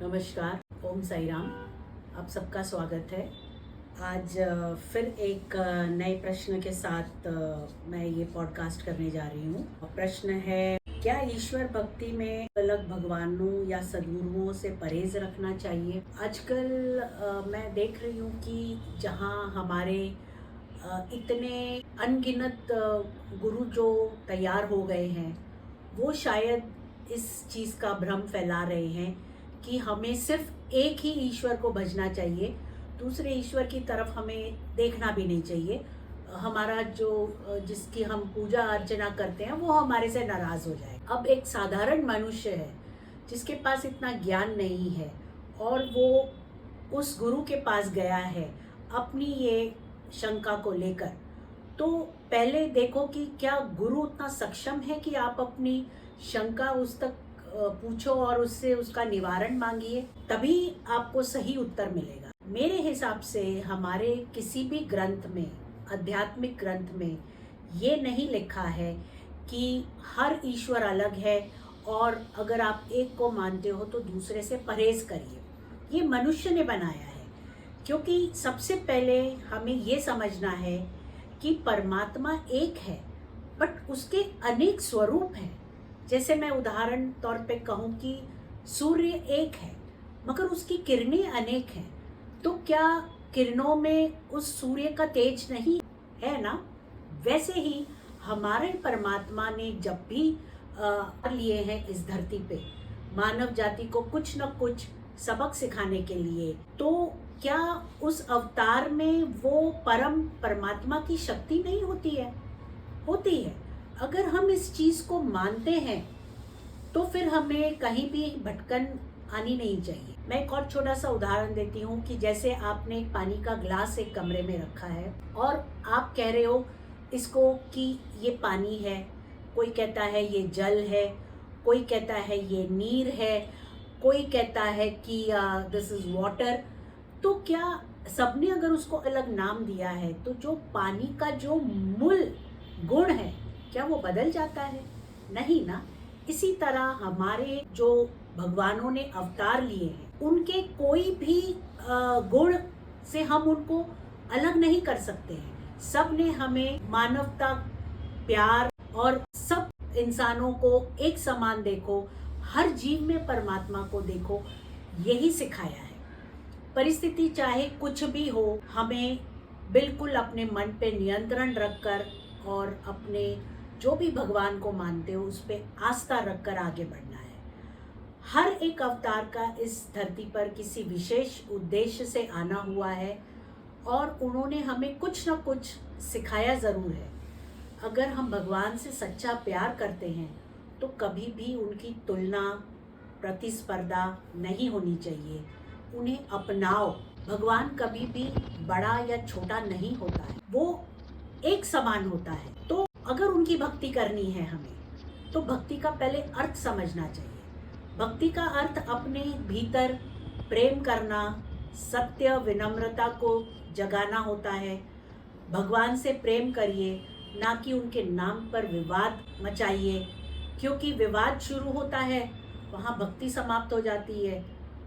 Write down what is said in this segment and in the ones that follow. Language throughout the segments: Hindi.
नमस्कार, ओम साई राम। आप सबका स्वागत है। आज फिर एक नए प्रश्न के साथ मैं ये पॉडकास्ट करने जा रही हूँ। प्रश्न है, क्या ईश्वर भक्ति में अलग भगवानों या सद्गुरुओं से परहेज रखना चाहिए? आजकल मैं देख रही हूँ कि जहाँ हमारे इतने अनगिनत गुरु जो तैयार हो गए हैं, वो शायद इस चीज़ का भ्रम फैला रहे हैं कि हमें सिर्फ एक ही ईश्वर को भजना चाहिए, दूसरे ईश्वर की तरफ हमें देखना भी नहीं चाहिए। हमारा जो जिसकी हम पूजा अर्चना करते हैं वो हमारे से नाराज़ हो जाए। अब एक साधारण मनुष्य है जिसके पास इतना ज्ञान नहीं है और वो उस गुरु के पास गया है अपनी ये शंका को लेकर, तो पहले देखो कि क्या गुरु उतना सक्षम है कि आप अपनी शंका उस तक पूछो और उससे उसका निवारण मांगिए, तभी आपको सही उत्तर मिलेगा। मेरे हिसाब से हमारे किसी भी ग्रंथ में, आध्यात्मिक ग्रंथ में ये नहीं लिखा है कि हर ईश्वर अलग है और अगर आप एक को मानते हो तो दूसरे से परहेज करिए। ये मनुष्य ने बनाया है, क्योंकि सबसे पहले हमें ये समझना है कि परमात्मा एक है बट उसके अनेक स्वरूप हैं। जैसे मैं उदाहरण तौर पे कहूँ कि सूर्य एक है मगर उसकी किरणें अनेक हैं, तो क्या किरणों में उस सूर्य का तेज नहीं है ना? वैसे ही हमारे परमात्मा ने जब भी लिए हैं इस धरती पे मानव जाति को कुछ न कुछ सबक सिखाने के लिए, तो क्या उस अवतार में वो परम परमात्मा की शक्ति नहीं होती है? होती है। अगर हम इस चीज़ को मानते हैं तो फिर हमें कहीं भी भटकन आनी नहीं चाहिए। मैं एक और छोटा सा उदाहरण देती हूँ कि जैसे आपने एक पानी का ग्लास एक कमरे में रखा है और आप कह रहे हो इसको कि ये पानी है, कोई कहता है ये जल है, कोई कहता है ये नीर है, कोई कहता है कि दिस इज वाटर। तो क्या सबने अगर उसको अलग नाम दिया है तो जो पानी का जो मूल गुण है क्या वो बदल जाता है? नहीं ना। इसी तरह हमारे जो भगवानों ने अवतार लिए हैं उनके कोई भी गुण से हम उनको अलग नहीं कर सकते हैं। सब ने हमें मानवता, प्यार और सब इंसानों को एक समान देखो, हर जीव में परमात्मा को देखो, यही सिखाया है। परिस्थिति चाहे कुछ भी हो, हमें बिल्कुल अपने मन पे नियंत्रण रखकर और अपने जो भी भगवान को मानते हो उस पर आस्था रखकर आगे बढ़ना है। हर एक अवतार का इस धरती पर किसी विशेष उद्देश्य से आना हुआ है और उन्होंने हमें कुछ न कुछ सिखाया ज़रूर है। अगर हम भगवान से सच्चा प्यार करते हैं तो कभी भी उनकी तुलना, प्रतिस्पर्धा नहीं होनी चाहिए। उन्हें अपनाओ। भगवान कभी भी बड़ा या छोटा नहीं होता है, वो एक समान होता है। तो अगर उनकी भक्ति करनी है हमें तो भक्ति का पहले अर्थ समझना चाहिए। भक्ति का अर्थ अपने भीतर प्रेम करना, सत्य, विनम्रता को जगाना होता है। भगवान से प्रेम करिए, ना कि उनके नाम पर विवाद मचाइए, क्योंकि विवाद शुरू होता है वहाँ भक्ति समाप्त हो जाती है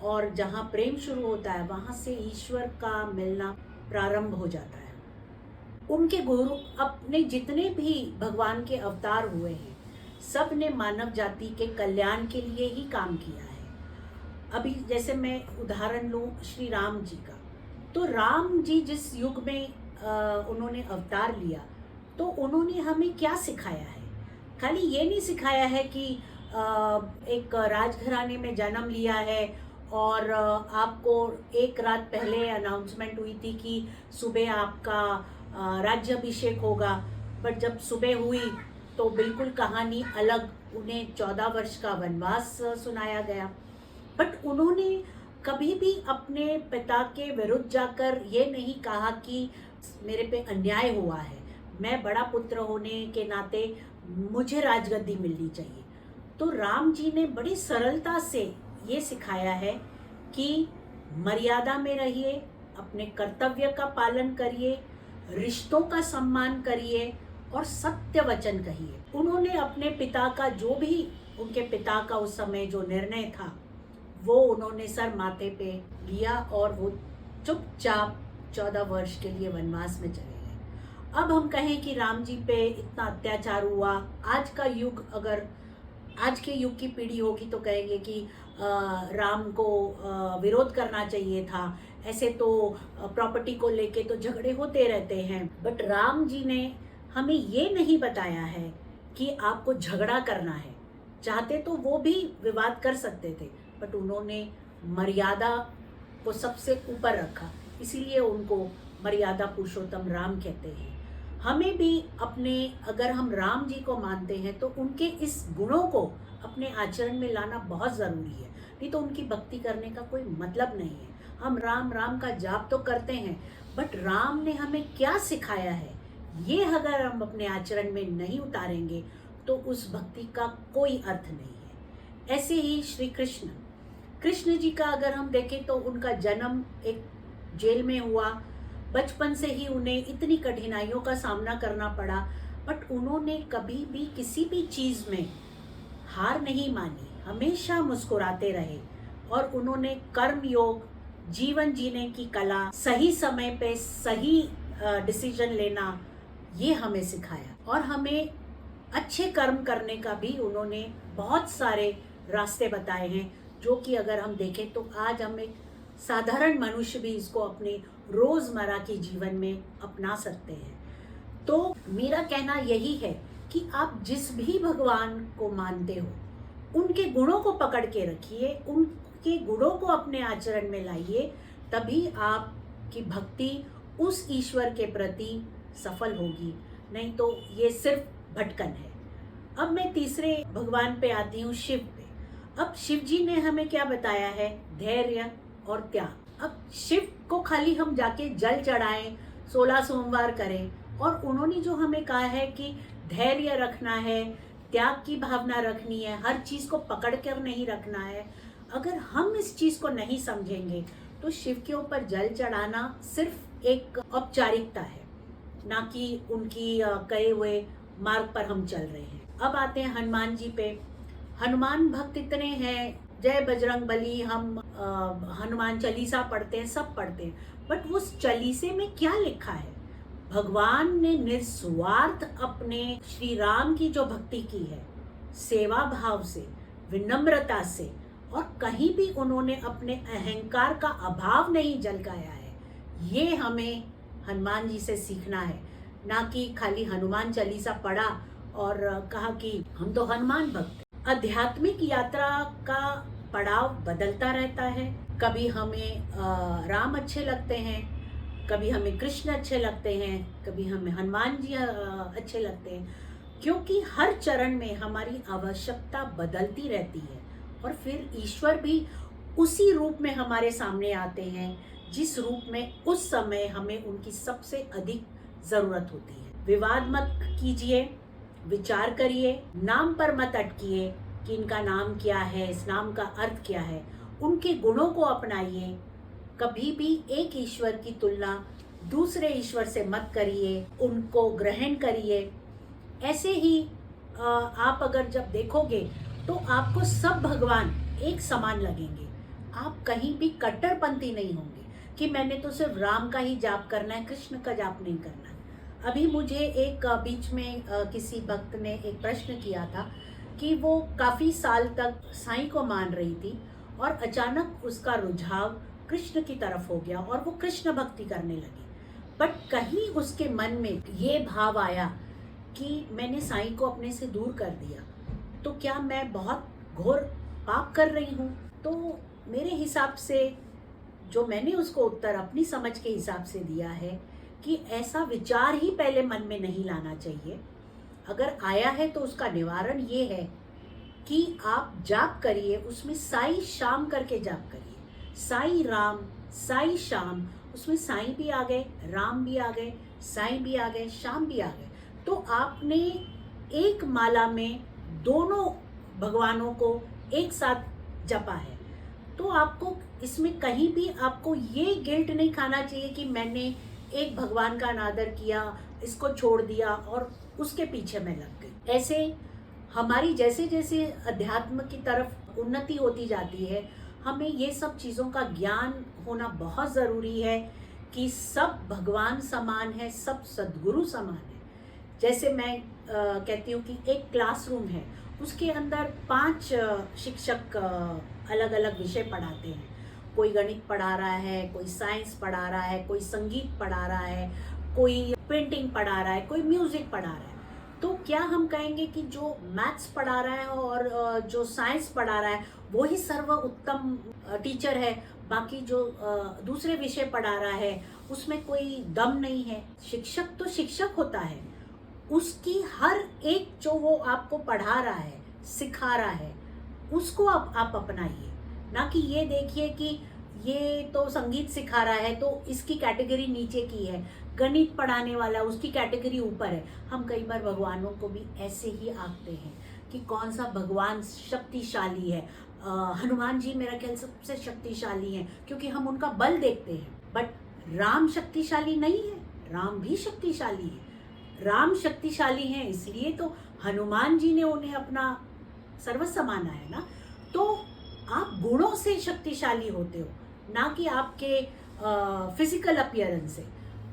और जहाँ प्रेम शुरू होता है वहाँ से ईश्वर का मिलना प्रारंभ हो जाता है। उनके गुरु, अपने जितने भी भगवान के अवतार हुए हैं, सब ने मानव जाति के कल्याण के लिए ही काम किया है। अभी जैसे मैं उदाहरण लूँ श्री राम जी का, तो राम जी जिस युग में उन्होंने अवतार लिया तो उन्होंने हमें क्या सिखाया है? खाली ये नहीं सिखाया है कि एक राजघराने में जन्म लिया है और आपको एक रात पहले अनाउंसमेंट हुई थी कि सुबह आपका राज्याभिषेक होगा, बट जब सुबह हुई तो बिल्कुल कहानी अलग, उन्हें 14 वर्ष का वनवास सुनाया गया। बट उन्होंने कभी भी अपने पिता के विरुद्ध जाकर ये नहीं कहा कि मेरे पे अन्याय हुआ है, मैं बड़ा पुत्र होने के नाते मुझे राजगद्दी मिलनी चाहिए। तो राम जी ने बड़ी सरलता से ये सिखाया है कि मर्यादा में रहिए, अपने कर्तव्य का पालन करिए, रिश्तों का सम्मान करिए और सत्य वचन कहिए। उन्होंने अपने पिता का जो भी, उनके पिता का उस समय जो निर्णय था वो उन्होंने सर माथे पे लिया और वो चुपचाप 14 वर्ष के लिए वनवास में चले गए। अब हम कहें कि राम जी पे इतना अत्याचार हुआ, आज के युग की पीढ़ी होगी तो कहेंगे कि राम को विरोध करना चाहिए था, ऐसे तो प्रॉपर्टी को लेके तो झगड़े होते रहते हैं। बट राम जी ने हमें ये नहीं बताया है कि आपको झगड़ा करना है। चाहते तो वो भी विवाद कर सकते थे, बट उन्होंने मर्यादा को सबसे ऊपर रखा, इसीलिए उनको मर्यादा पुरुषोत्तम राम कहते हैं। हमें भी अगर हम राम जी को मानते हैं तो उनके इस गुणों को अपने आचरण में लाना बहुत ज़रूरी है, नहीं तो उनकी भक्ति करने का कोई मतलब नहीं है। हम राम राम का जाप तो करते हैं, बट राम ने हमें क्या सिखाया है ये अगर हम अपने आचरण में नहीं उतारेंगे तो उस भक्ति का कोई अर्थ नहीं है। ऐसे ही श्री कृष्ण जी का अगर हम देखें तो उनका जन्म एक जेल में हुआ, बचपन से ही उन्हें इतनी कठिनाइयों का सामना करना पड़ा, बट उन्होंने कभी भी किसी भी चीज़ में हार नहीं मानी, हमेशा मुस्कुराते रहे और उन्होंने कर्म योग, जीवन जीने की कला, सही समय पे सही डिसीजन लेना, ये हमें सिखाया। और हमें अच्छे कर्म करने का भी उन्होंने बहुत सारे रास्ते बताए हैं, जो कि अगर हम देखें तो आज हम एक साधारण मनुष्य भी इसको अपने रोज़मर्रा के जीवन में अपना सकते हैं। तो मेरा कहना यही है कि आप जिस भी भगवान को मानते हो उनके गुणों को पकड़ के रखिए, उनके गुणों को अपने आचरण में लाइए, तभी आपकी भक्ति उस ईश्वर के प्रति सफल होगी, नहीं तो ये सिर्फ भटकन है। अब मैं तीसरे भगवान पे आती हूँ, शिव पे। अब शिव जी ने हमें क्या बताया है? धैर्य और त्याग। अब शिव को खाली हम जाके जल चढ़ाएं, 16 सोमवार करें, और उन्होंने जो हमें कहा है कि धैर्य रखना है, त्याग की भावना रखनी है, हर चीज़ को पकड़ कर नहीं रखना है, अगर हम इस चीज़ को नहीं समझेंगे तो शिव के ऊपर जल चढ़ाना सिर्फ एक औपचारिकता है, ना कि उनकी कहे हुए मार्ग पर हम चल रहे हैं। अब आते हैं हनुमान जी पे। हनुमान भक्त इतने हैं, जय बजरंग बली, हम हनुमान चालीसा पढ़ते हैं, सब पढ़ते हैं, बट उस चालीसे में क्या लिखा है? भगवान ने निस्वार्थ अपने श्री राम की जो भक्ति की है, सेवा भाव से, विनम्रता से, और कहीं भी उन्होंने अपने अहंकार का अभाव नहीं झलकाया है। ये हमें हनुमान जी से सीखना है, ना कि खाली हनुमान चालीसा पढ़ा और कहा कि हम तो हनुमान भक्त हैं। आध्यात्मिक यात्रा का पड़ाव बदलता रहता है, कभी हमें राम अच्छे लगते हैं, कभी हमें कृष्ण अच्छे लगते हैं, कभी हमें हनुमान जी अच्छे लगते हैं, क्योंकि हर चरण में हमारी आवश्यकता बदलती रहती है और फिर ईश्वर भी उसी रूप में हमारे सामने आते हैं जिस रूप में उस समय हमें उनकी सबसे अधिक ज़रूरत होती है। विवाद मत कीजिए, विचार करिए, नाम पर मत अटकिए कि इनका नाम क्या है, इस नाम का अर्थ क्या है, उनके गुणों को अपनाइए। कभी भी एक ईश्वर की तुलना दूसरे ईश्वर से मत करिए, उनको ग्रहण करिए। ऐसे ही आप अगर जब देखोगे तो आपको सब भगवान एक समान लगेंगे, आप कहीं भी कट्टरपंथी नहीं होंगे कि मैंने तो सिर्फ राम का ही जाप करना है, कृष्ण का जाप नहीं करना है। अभी मुझे एक बीच में किसी भक्त ने एक प्रश्न किया था कि वो काफ़ी साल तक साईं को मान रही थी और अचानक उसका रुझाव कृष्ण की तरफ हो गया और वो कृष्ण भक्ति करने लगी, बट कहीं उसके मन में ये भाव आया कि मैंने साईं को अपने से दूर कर दिया, तो क्या मैं बहुत घोर पाप कर रही हूँ? तो मेरे हिसाब से जो मैंने उसको उत्तर अपनी समझ के हिसाब से दिया है कि ऐसा विचार ही पहले मन में नहीं लाना चाहिए। अगर आया है तो उसका निवारण ये है कि आप जाप करिए, उसमें साई शाम करके जाप करिए, साई राम साई शाम, उसमें साई भी आ गए, राम भी आ गए, साई भी आ गए, शाम भी आ गए, तो आपने एक माला में दोनों भगवानों को एक साथ जपा है। तो आपको इसमें कहीं भी आपको ये गिल्ट नहीं खाना चाहिए कि मैंने एक भगवान का अनादर किया, इसको छोड़ दिया और उसके पीछे मैं लग गई। ऐसे हमारी जैसे जैसे अध्यात्म की तरफ उन्नति होती जाती है, हमें ये सब चीज़ों का ज्ञान होना बहुत ज़रूरी है कि सब भगवान समान है, सब सद्गुरु समान है। जैसे मैं कहती हूँ कि एक क्लासरूम है, उसके अंदर 5 शिक्षक अलग अलग विषय पढ़ाते हैं। कोई गणित पढ़ा रहा है, कोई साइंस पढ़ा रहा है, कोई संगीत पढ़ा रहा है, कोई पेंटिंग पढ़ा रहा है, कोई म्यूज़िक पढ़ा रहा है। तो क्या हम कहेंगे कि जो मैथ्स पढ़ा रहा है और जो साइंस पढ़ा रहा है वो ही सर्व उत्तम टीचर है, बाकी जो दूसरे विषय पढ़ा रहा है उसमें कोई दम नहीं है? शिक्षक तो शिक्षक होता है, उसकी हर एक जो वो आपको पढ़ा रहा है, सिखा रहा है, उसको आप अपनाइए। ना कि ये देखिए कि ये तो संगीत सिखा रहा है तो इसकी कैटेगरी नीचे की है, गणित पढ़ाने वाला उसकी कैटेगरी ऊपर है। हम कई बार भगवानों को भी ऐसे ही आंकते हैं कि कौन सा भगवान शक्तिशाली है। हनुमान जी मेरा ख्याल सबसे शक्तिशाली हैं, क्योंकि हम उनका बल देखते हैं। बट राम शक्तिशाली नहीं है, राम भी शक्तिशाली है। राम शक्तिशाली हैं इसलिए तो हनुमान जी ने उन्हें अपना सर्वस्व माना है ना। तो आप गुणों से शक्तिशाली होते हो, ना कि आपके फिजिकल अपीयरेंस से।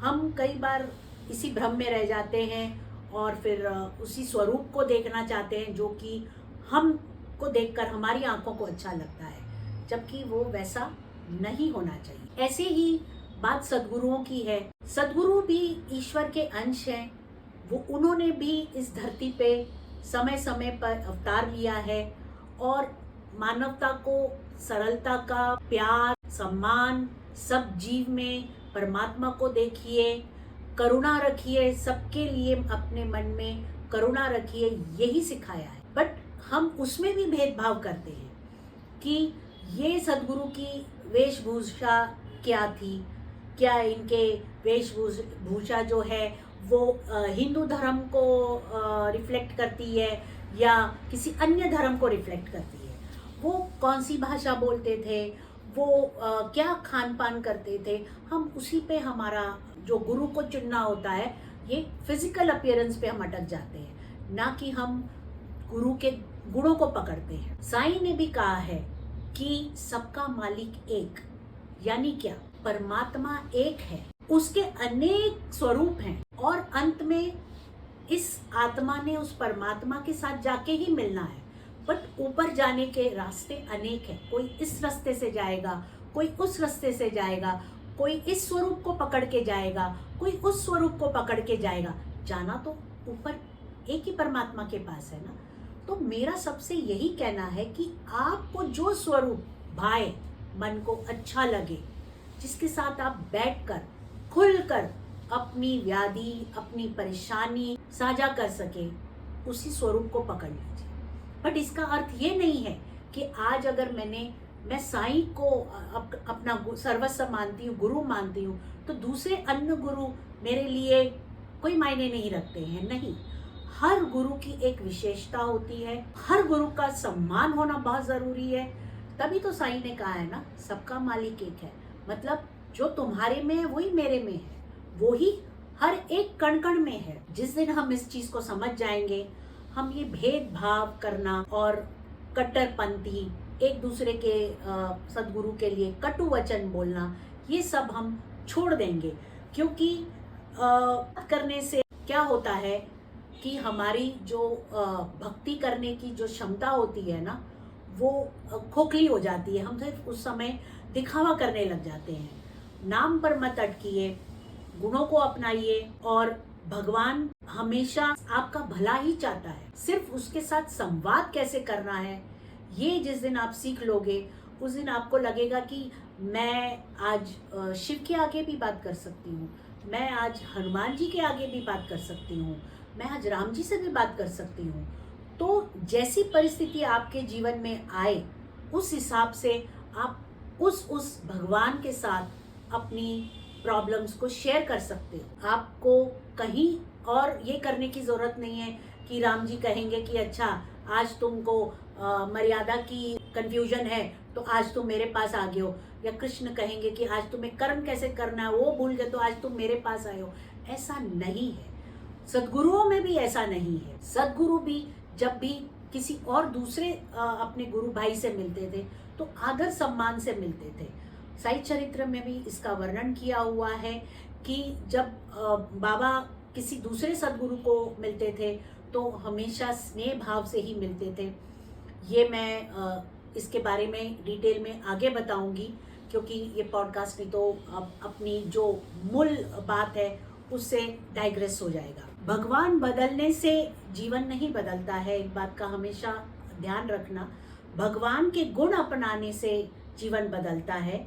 हम कई बार इसी भ्रम में रह जाते हैं और फिर उसी स्वरूप को देखना चाहते हैं जो कि हम को देखकर हमारी आंखों को अच्छा लगता है, जबकि वो वैसा नहीं होना चाहिए। ऐसे ही बात सद्गुरुओं की है। सद्गुरु भी ईश्वर के अंश हैं। वो उन्होंने भी इस धरती पे समय समय पर अवतार लिया है और मानवता को सरलता का, प्यार, सम्मान, सब जीव में परमात्मा को देखिए, करुणा रखिए, सबके लिए अपने मन में करुणा रखिए, यही सिखाया है। बट हम उसमें भी भेदभाव करते हैं कि ये सद्गुरु की वेशभूषा क्या थी, क्या इनके वेशभूषा जो है वो हिंदू धर्म को रिफ्लेक्ट करती है या किसी अन्य धर्म को रिफ्लेक्ट करती है। वो कौन सी भाषा बोलते थे, वो क्या खान पान करते थे, हम उसी पे हमारा जो गुरु को चुनना होता है, ये फिजिकल अपीयरेंस पे हम अटक जाते हैं, ना कि हम गुरु के गुणों को पकड़ते हैं। साईं ने भी कहा है कि सबका मालिक एक, यानी क्या, परमात्मा एक है, उसके अनेक स्वरूप हैं और अंत में इस आत्मा ने उस परमात्मा के साथ जाके ही मिलना है। बट ऊपर जाने के रास्ते अनेक हैं। कोई इस रास्ते से जाएगा, कोई उस रास्ते से जाएगा, कोई इस स्वरूप को पकड़ के जाएगा, कोई उस स्वरूप को पकड़ के जाएगा। जाना तो ऊपर एक ही परमात्मा के पास है ना। तो मेरा सबसे यही कहना है कि आपको जो स्वरूप भाए, मन को अच्छा लगे, जिसके साथ आप बैठकर खुलकर अपनी व्याधि, अपनी परेशानी साझा कर सके, उसी स्वरूप को पकड़ लीजिए। बट इसका अर्थ ये नहीं है कि आज अगर मैं साईं को अपना सर्वस्व मानती हूँ, गुरु मानती हूँ, तो दूसरे अन्य गुरु मेरे लिए कोई मायने नहीं रखते हैं। नहीं, हर गुरु की एक विशेषता होती है, हर गुरु का सम्मान होना बहुत ज़रूरी है। तभी तो साईं ने कहा है ना, सबका मालिक एक है। मतलब जो तुम्हारे में है वही मेरे में है, वो ही हर एक कण कण में है। जिस दिन हम इस चीज़ को समझ जाएंगे, हम ये भेदभाव करना और कट्टरपंथी, एक दूसरे के सद्गुरु के लिए कटु वचन बोलना, ये सब हम छोड़ देंगे। क्योंकि करने से क्या होता है कि हमारी जो भक्ति करने की जो क्षमता होती है ना, वो खोखली हो जाती है। हम सिर्फ उस समय दिखावा करने लग जाते हैं। नाम पर मत अटकिए, गुणों को अपनाइए और भगवान हमेशा आपका भला ही चाहता है। सिर्फ उसके साथ संवाद कैसे करना है, ये जिस दिन आप सीख लोगे, उस दिन आपको लगेगा कि मैं आज शिव के आगे भी बात कर सकती हूँ, मैं आज हनुमान जी के आगे भी बात कर सकती हूँ, मैं आज राम जी से भी बात कर सकती हूँ। तो जैसी परिस्थिति आपके जीवन में आए, उस हिसाब से आप उस भगवान के साथ अपनी प्रॉब्लम्स को शेयर कर सकते हो। आपको कहीं और ये करने की ज़रूरत नहीं है कि राम जी कहेंगे कि अच्छा आज तुमको मर्यादा की कन्फ्यूजन है तो आज तुम मेरे पास आ गए हो, या कृष्ण कहेंगे कि आज तुम्हें कर्म कैसे करना है वो भूल गए तो आज तुम मेरे पास आए हो। ऐसा नहीं है, सद्गुरुओं में भी ऐसा नहीं है। सद्गुरु भी जब भी किसी और दूसरे अपने गुरु भाई से मिलते थे तो आदर सम्मान से मिलते थे। साई चरित्र में भी इसका वर्णन किया हुआ है कि जब बाबा किसी दूसरे सदगुरु को मिलते थे तो हमेशा स्नेह भाव से ही मिलते थे। ये मैं इसके बारे में डिटेल में आगे बताऊंगी, क्योंकि ये पॉडकास्ट नहीं तो अपनी जो मूल बात है उससे डाइग्रेस हो जाएगा। भगवान बदलने से जीवन नहीं बदलता है, एक बात का हमेशा ध्यान रखना। भगवान के गुण अपनाने से जीवन बदलता है।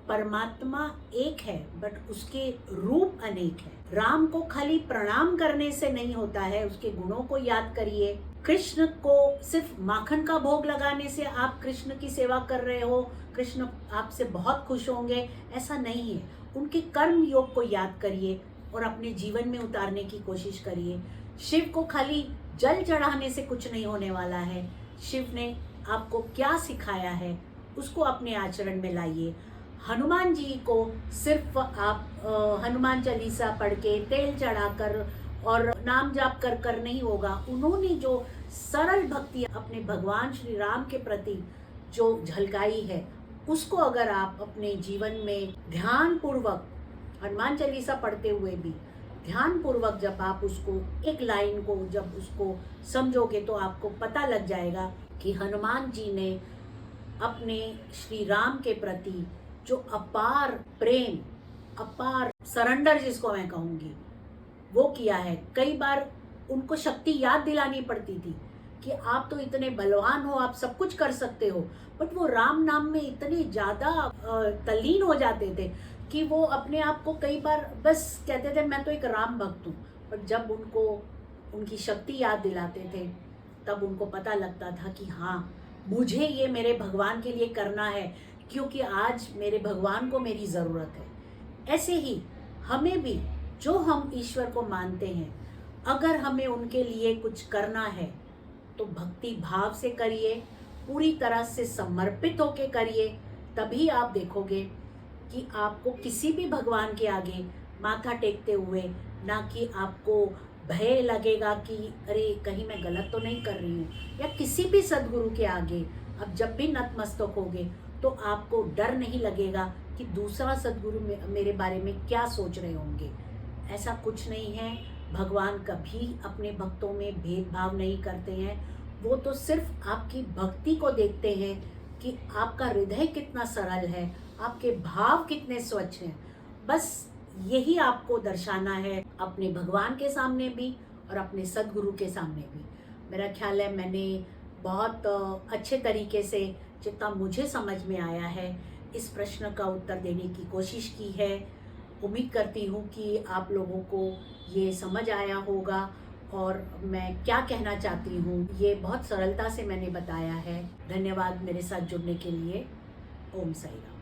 परमात्मा एक है बट उसके रूप अनेक है। राम को खाली प्रणाम करने से नहीं होता है, उसके गुणों को याद करिए। कृष्ण को सिर्फ माखन का भोग लगाने से आप कृष्ण की सेवा कर रहे हो, कृष्ण आपसे बहुत खुश होंगे, ऐसा नहीं है। उनके कर्म योग को याद करिए और अपने जीवन में उतारने की कोशिश करिए। शिव को खाली जल चढ़ाने से कुछ नहीं होने वाला है। शिव ने आपको क्या सिखाया है उसको अपने आचरण में लाइए। हनुमान जी को सिर्फ आप हनुमान चालीसा पढ़ के तेल चढ़ाकर और नाम जाप कर कर नहीं होगा। उन्होंने जो सरल भक्ति अपने भगवान श्री राम के प्रति जो झलकाई है, उसको अगर आप अपने जीवन में ध्यान पूर्वक, हनुमान चालीसा पढ़ते हुए भी ध्यान पूर्वक जब आप उसको एक लाइन को जब उसको समझोगे तो आपको पता लग जाएगा कि हनुमान जी ने अपने श्री राम के प्रति जो अपार प्रेम, अपार सरेंडर जिसको मैं कहूँगी, वो किया है। कई बार उनको शक्ति याद दिलानी पड़ती थी कि आप तो इतने बलवान हो, आप सब कुछ कर सकते हो, बट वो राम नाम में इतने ज़्यादा तल्लीन हो जाते थे कि वो अपने आप को कई बार बस कहते थे मैं तो एक राम भक्त हूँ। बट जब उनको उनकी शक्ति याद दिलाते थे तब उनको पता लगता था कि हाँ, मुझे ये मेरे भगवान के लिए करना है, क्योंकि आज मेरे भगवान को मेरी ज़रूरत है। ऐसे ही हमें भी, जो हम ईश्वर को मानते हैं, अगर हमें उनके लिए कुछ करना है तो भक्ति भाव से करिए, पूरी तरह से समर्पित होके करिए। तभी आप देखोगे कि आपको किसी भी भगवान के आगे माथा टेकते हुए ना कि आपको भय लगेगा कि अरे कहीं मैं गलत तो नहीं कर रही हूँ, या किसी भी सदगुरु के आगे अब जब भी नतमस्तक होगे तो आपको डर नहीं लगेगा कि दूसरा सदगुरु मेरे बारे में क्या सोच रहे होंगे। ऐसा कुछ नहीं है। भगवान कभी अपने भक्तों में भेदभाव नहीं करते हैं। वो तो सिर्फ आपकी भक्ति को देखते हैं कि आपका हृदय कितना सरल है, आपके भाव कितने स्वच्छ हैं। बस यही आपको दर्शाना है अपने भगवान के सामने भी और अपने सदगुरु के सामने भी। मेरा ख्याल है मैंने बहुत अच्छे तरीके से, जितना मुझे समझ में आया है, इस प्रश्न का उत्तर देने की कोशिश की है। उम्मीद करती हूँ कि आप लोगों को ये समझ आया होगा और मैं क्या कहना चाहती हूँ ये बहुत सरलता से मैंने बताया है। धन्यवाद मेरे साथ जुड़ने के लिए। ओम साई राम।